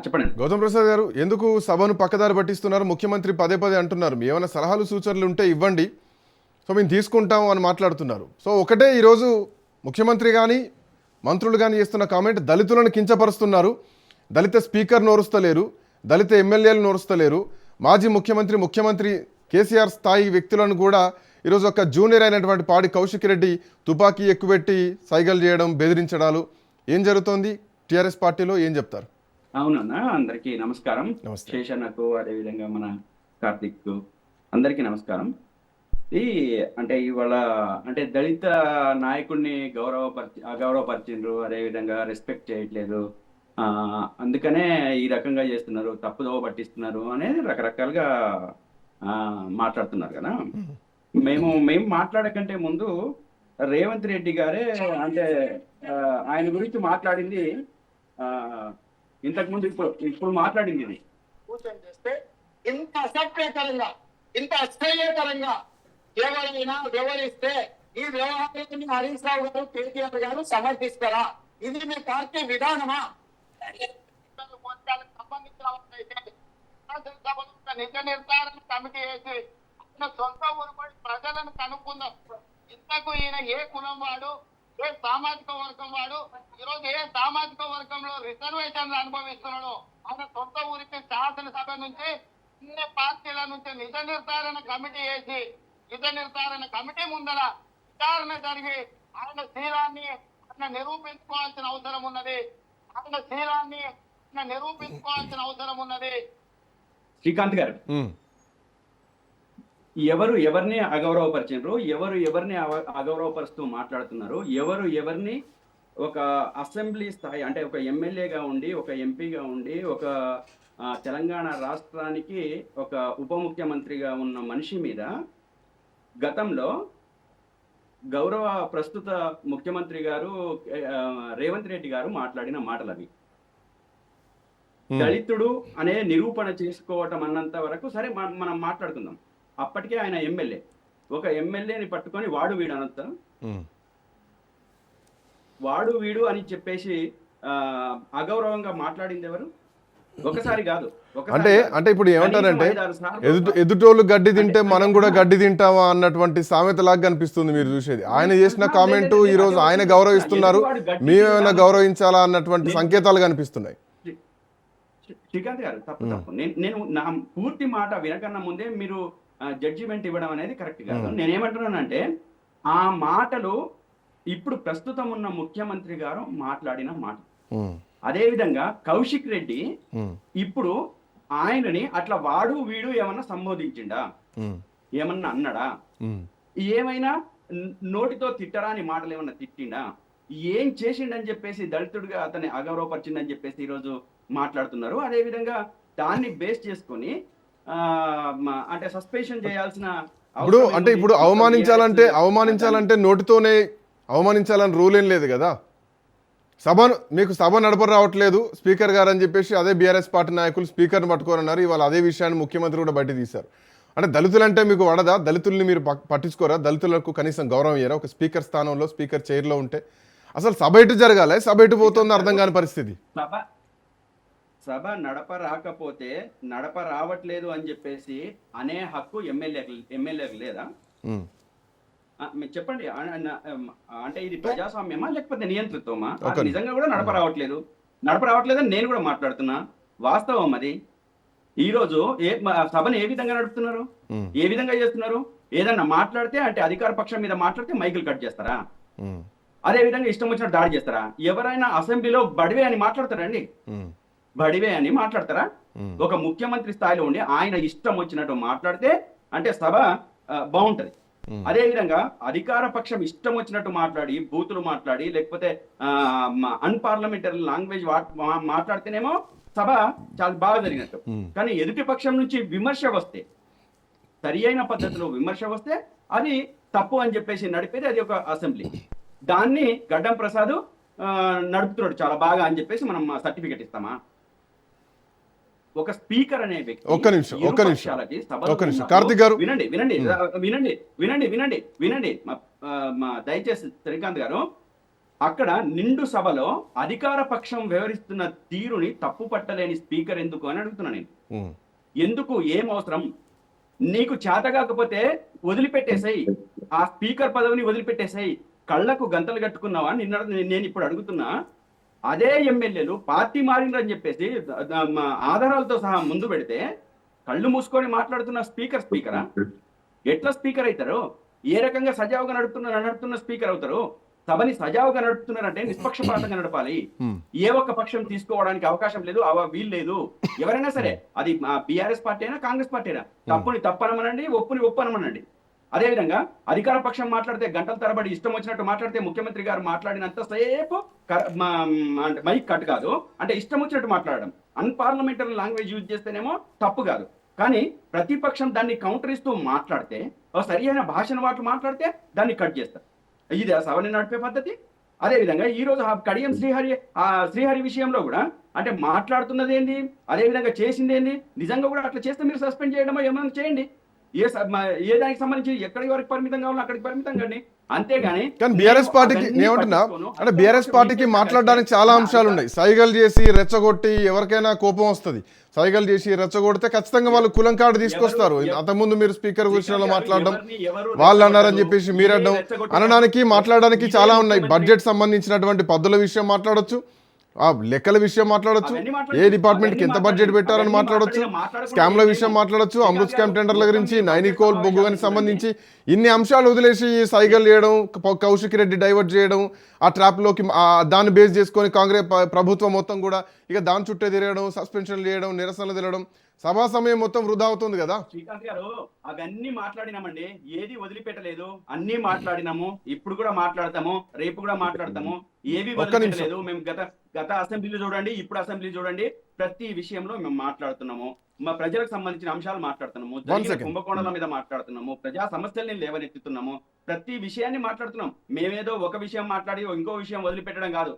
చెప్పండి. గౌతమ్ ప్రసాద్ గారు, ఎందుకు సభను పక్కదారి పట్టిస్తున్నారు? ముఖ్యమంత్రి పదే పదే అంటున్నారు ఏమైనా సలహాలు సూచనలు ఉంటే ఇవ్వండి, సో మేము తీసుకుంటాం అని మాట్లాడుతున్నారు. సో ఒకటే ఈరోజు ముఖ్యమంత్రి కానీ మంత్రులు కానీ చేస్తున్న కామెంట్, దళితులను కించపరుస్తున్నారు, దళిత స్పీకర్ నోరుస్తలేరు, దళిత ఎమ్మెల్యేలు నోరుస్తలేరు, మాజీ ముఖ్యమంత్రి కేసీఆర్ స్థాయి వ్యక్తులను కూడా ఈరోజు ఒక జూనియర్ అయినటువంటి పాడి కౌశిక్ రెడ్డి తుపాకీ ఎక్కుపెట్టి సైగలు చేయడం, బెదిరించడాలు ఏం జరుగుతోంది టీఆర్ఎస్ పార్టీలో, ఏం చెప్తారు? అవునన్నా, అందరికీ నమస్కారం. నమస్తే. శేషన్నకు, అదేవిధంగా మన కార్తిక్, అందరికీ నమస్కారం. ఈ అంటే ఇవాళ అంటే దళిత నాయకుడిని అగౌరవపరిచిండ్రు, అదేవిధంగా రెస్పెక్ట్ చేయట్లేదు, అందుకనే ఈ రకంగా చేస్తున్నారు, తప్పుదోవ పట్టిస్తున్నారు అనేది రకరకాలుగా మాట్లాడుతున్నారు కదా. మేము మాట్లాడకంటే ముందు రేవంత్ రెడ్డి గారే అంటే ఆయన గురించి మాట్లాడింది ఇంతకుముందు ఇప్పుడు మాట్లాడింది ఇది సూచన చేస్తే ఇంత అసభ్యకరంగా, ఇంత అసహ్యకరంగా ఎవరైనా వ్యవహరిస్తే ఈ వ్యవహారాన్ని హరీష్ రావు గారు, కేటీఆర్ గారు సమర్థిస్తారా? ఇది మీ పార్టీ విధానమా? సంబంధించిన నిజ నిర్ధారణ కమిటీ వేసి సొంత ఊరుపడి ప్రజలను కనుక్కుందాం. ఇంతకు ఈయన ఏ కులం వాడు, ఏ సామాజిక వర్గం వాడు, ఈరోజు ఏ సామాజిక వర్గంలో రిజర్వేషన్లు అనుభవిస్తున్నాడు, ఆయన సొంత ఊరికి శాసనసభ నుంచి అన్ని పార్టీల నుంచి నిజ నిర్ధారణ కమిటీ వేసి నిజ నిర్ధారణ కమిటీ ముందర విచారణ జరిగి ఆయన శీలాన్ని ఆయన నిరూపించుకోవాల్సిన అవసరం ఉన్నది. ఆయన శీలాన్ని ఆయన నిరూపించుకోవాల్సిన అవసరం ఉన్నది. శ్రీకాంత్ గారు, ఎవరు ఎవరిని అగౌరవపరిచినారు, ఎవరు ఎవరిని అగౌరవపరుస్తూ మాట్లాడుతున్నారు, ఎవరు ఎవరిని ఒక అసెంబ్లీ స్థాయి అంటే ఒక ఎమ్మెల్యేగా ఉండి, ఒక ఎంపీగా ఉండి, ఒక తెలంగాణ రాష్ట్రానికి ఒక ఉప ముఖ్యమంత్రిగా ఉన్న మనిషి మీద గతంలో ప్రస్తుత ముఖ్యమంత్రి గారు రేవంత్ రెడ్డి గారు మాట్లాడిన మాటలు అవి. దళితుడు అనే నిరూపణ చేసుకోవటం అన్నంత వరకు సరే మనం మాట్లాడుకుందాం. అప్పటికే ఆయన ఎమ్మెల్యే, ఒక ఎమ్మెల్యేని పట్టుకొని వాడు వీడు అనంతా, వాడు వీడు అని చెప్పేసి అగౌరవంగా మాట్లాడింది ఎవరు? ఒకసారి కాదు. అంటే ఇప్పుడు ఏమంటారంటే ఎదుటోళ్ళు గడ్డి తింటే మనం కూడా గడ్డి తింటామా అన్నటువంటి సామెత లాగా కనిపిస్తుంది మీరు చూసేది. ఆయన చేసిన కామెంటు ఈ రోజు ఆయన గౌరవిస్తున్నారు, మేమేమైనా గౌరవించాలా అన్నటువంటి సంకేతాలు కనిపిస్తున్నాయి. శ్రీకాంత్ గారు, తప్పు. నేను నా పూర్తి మాట వినకన్నా ముందే మీరు జడ్జిమెంట్ ఇవ్వడం అనేది కరెక్ట్ కాదు. నేనేమంటున్నానంటే ఆ మాటలు ఇప్పుడు ప్రస్తుతం ఉన్న ముఖ్యమంత్రి గారు మాట్లాడిన మాట. అదే విధంగా కౌశిక్ రెడ్డి ఇప్పుడు ఆయనని అట్లా వాడు వీడు ఏమన్నా సంబోధించిండా, ఏమన్నా అన్నాడా, ఏమైనా నోటితో తిట్టరాని మాటలు ఏమన్నా తిట్టిండా, ఏం చేసిండని చెప్పేసి దళితుడిగా అతన్ని అగౌరవపరిచిందని చెప్పేసి ఈరోజు మాట్లాడుతున్నారు. అదే విధంగా దాన్ని బేస్ చేసుకొని అంటే సస్పెన్షన్ చేయాల్సిన ఇప్పుడు అవమానించాలంటే నోటితోనే అవమానించాలని రూల్ ఏం లేదు కదా. మీకు సభ నడప రావట్లేదు స్పీకర్ గారు అని చెప్పేసి అదే బీఆర్ఎస్ పార్టీ నాయకులు స్పీకర్ని పట్టుకోరన్నారు. ఇవాళ అదే విషయాన్ని ముఖ్యమంత్రి కూడా బయట తీశారు. అంటే దళితులంటే మీకు వడదా? దళితుల్ని మీరు పట్టించుకోరా? దళితులకు కనీసం గౌరవం ఇయ్యరా? ఒక స్పీకర్ స్థానంలో, స్పీకర్ చైర్లో ఉంటే అసలు సభ ఎటు జరగాలి, సభ ఎటు పోతుందో అర్థం కాని పరిస్థితి. సభ నడప రాకపోతే నడప రావట్లేదు అని చెప్పేసి అనే హక్కు ఎమ్మెల్యేలకు లేదా? చెప్పండి. అంటే ఇది ప్రజాస్వామ్యమా లేకపోతే నియంత్రిత్వమా? నిజంగా కూడా నడప రావట్లేదని నేను కూడా మాట్లాడుతున్నా. వాస్తవం అది. ఈ రోజు సభను ఏ విధంగా నడుపుతున్నారు, ఏ విధంగా చేస్తున్నారు? ఏదన్నా మాట్లాడితే అంటే అధికార పక్షం మీద మాట్లాడితే మైకులు కట్ చేస్తారా? అదే విధంగా ఇష్టం వచ్చినట్టు దాడి చేస్తారా? ఎవరైనా అసెంబ్లీలో బడివే అని మాట్లాడతారండి? బడివే అని మాట్లాడతారా? ఒక ముఖ్యమంత్రి స్థాయిలో ఉండి ఆయన ఇష్టం వచ్చినట్టు మాట్లాడితే అంటే సభ బాగుంటది. అదే విధంగా అధికార పక్షం ఇష్టం వచ్చినట్టు మాట్లాడి, బూతులు మాట్లాడి, లేకపోతే అన్పార్లమెంటరీ లాంగ్వేజ్ మాట్లాడితేనేమో సభ చాలా బాగా జరిగినట్టు. కానీ ఎదుటి పక్షం నుంచి విమర్శ వస్తే, సరి అయిన పద్ధతిలో విమర్శ వస్తే అది తప్పు అని చెప్పేసి నడిపేది అది ఒక అసెంబ్లీ. దాన్ని గడ్డం ప్రసాద్ నడుపుతున్నాడు చాలా బాగా అని చెప్పేసి మనం సర్టిఫికెట్ ఇస్తామా? ఒక స్పీకర్ అనే వ్యక్తి ఒక్క నిమిషం కార్తిక్ గారు వినండి. దయచేసి శ్రీకాంత్ గారు, అక్కడ నిండు సభలో అధికార పక్షం వ్యవహరిస్తున్న తీరుని తప్పు పట్టలేని స్పీకర్ ఎందుకు అని అడుగుతున్నా నేను. ఉమ్, ఎందుకు, ఏం అవసరం? నీకు చేత కాకపోతే వదిలిపెట్టేసాయి, ఆ స్పీకర్ పదవిని వదిలిపెట్టేసాయి. కళ్ళకు గంతలు కట్టుకున్నావా? నేను ఇప్పుడు అడుగుతున్నా. అదే ఎమ్మెల్యేలు పార్టీ మారిందని చెప్పేసి ఆధారాలతో సహా ముందు పెడితే కళ్ళు మూసుకొని మాట్లాడుతున్న స్పీకరా? ఎట్లా స్పీకర్ అవుతారు? ఏ రకంగా సజావుగా నడుపుతున్న స్పీకర్ అవుతారు? సభని సజావుగా నడుపుతున్నారంటే నిష్పక్షపాతంగా నడపాలి. ఏ ఒక్క పక్షం తీసుకోవడానికి అవకాశం లేదు, వీలు లేదు. ఎవరైనా సరే, అది బీఆర్ఎస్ పార్టీ అయినా కాంగ్రెస్ పార్టీ అయినా, తప్పుని తప్పనమనండి, ఒప్పుని ఒప్పనమనండి. అదేవిధంగా అధికార పక్షం మాట్లాడితే గంటల తరబడి ఇష్టం వచ్చినట్టు మాట్లాడితే ముఖ్యమంత్రి గారు మాట్లాడినంతసేపు మైక్ కట్ కాదు, అంటే ఇష్టం వచ్చినట్టు మాట్లాడడం, అన్పార్లమెంటరీ లాంగ్వేజ్ యూజ్ చేస్తేనేమో తప్పు కాదు. కానీ ప్రతిపక్షం దాన్ని కౌంటర్ ఇస్తూ మాట్లాడితే, సరి అయిన భాషను వాటి మాట్లాడితే దాన్ని కట్ చేస్తారు. ఇది సభని నడిపే పద్ధతి. అదేవిధంగా ఈ రోజు కడియం శ్రీహరి విషయంలో కూడా అంటే మాట్లాడుతున్నది ఏంది, అదేవిధంగా చేసింది ఏంది? నిజంగా కూడా అట్లా చేస్తే మీరు సస్పెండ్ చేయడమో ఏమైనా చేయండి. ఏ దానికి సంబంధించి ఎక్కడి వరకు పరిమితం కావాలో అక్కడికి పరిమితం కండి, అంతేగాని. కానీ బీఆర్ఎస్ పార్టీకి నేనేమంటున్నా అంటే బీఆర్ఎస్ పార్టీకి మాట్లాడడానికి చాలా అంశాలు ఉన్నాయి. సైగలు చేసి రెచ్చగొట్టి ఎవరికైనా కోపం వస్తుంది. సైగలు చేసి రెచ్చగొడితే ఖచ్చితంగా వాళ్ళు కులం కార్డు తీసుకొస్తారు. అంతకుముందు మీరు స్పీకర్ విషయంలో మాట్లాడడం, వాళ్ళు అన్నారని చెప్పేసి మీరు అనడానికి మాట్లాడడానికి చాలా ఉన్నాయి. బడ్జెట్ సంబంధించినటువంటి పద్ధతుల విషయం మాట్లాడొచ్చు, ఆ లెక్కల విషయం మాట్లాడొచ్చు, ఏ డిపార్ట్మెంట్కి ఎంత బడ్జెట్ పెట్టారని మాట్లాడొచ్చు, స్కామ్ల విషయం మాట్లాడొచ్చు, అమృత్ స్కామ్ టెండర్ల గురించి, నైనికోల్ బొగ్గుగానికి సంబంధించి ఇన్ని అంశాలు వదిలేసి సైగలు చేయడం, కౌశిక్ రెడ్డి డైవర్ట్ చేయడం, ఆ ట్రాప్లోకి దాన్ని బేస్ చేసుకొని కాంగ్రెస్ ప్రభుత్వం మొత్తం కూడా ఇక దాని చుట్టే తిరగడం, సస్పెన్షన్లు చేయడం, నిరసనలు తిరగడం, సభా సమయం మొత్తం వృధా అవుతుంది కదా. శ్రీకాంత్ గారు, అవన్నీ మాట్లాడినామండి, ఏది వదిలిపెట్టలేదు, అన్ని మాట్లాడినాము, ఇప్పుడు కూడా మాట్లాడతాము, రేపు కూడా మాట్లాడతాము, ఏవి వదిలిపెట్టలేదు. మేము గత అసెంబ్లీలు చూడండి, ఇప్పుడు అసెంబ్లీ చూడండి, ప్రతి విషయంలో మేము మాట్లాడుతున్నాము. మా ప్రజలకు సంబంధించిన అంశాలు మాట్లాడుతున్నాము, కుంభకోణాల మీద మాట్లాడుతున్నాము, ప్రజా సమస్యల్ని లేవనెత్తుతున్నాము, ప్రతి విషయాన్ని మాట్లాడుతున్నాం. మేమేదో ఒక విషయం మాట్లాడి ఇంకో విషయం వదిలిపెట్టడం కాదు.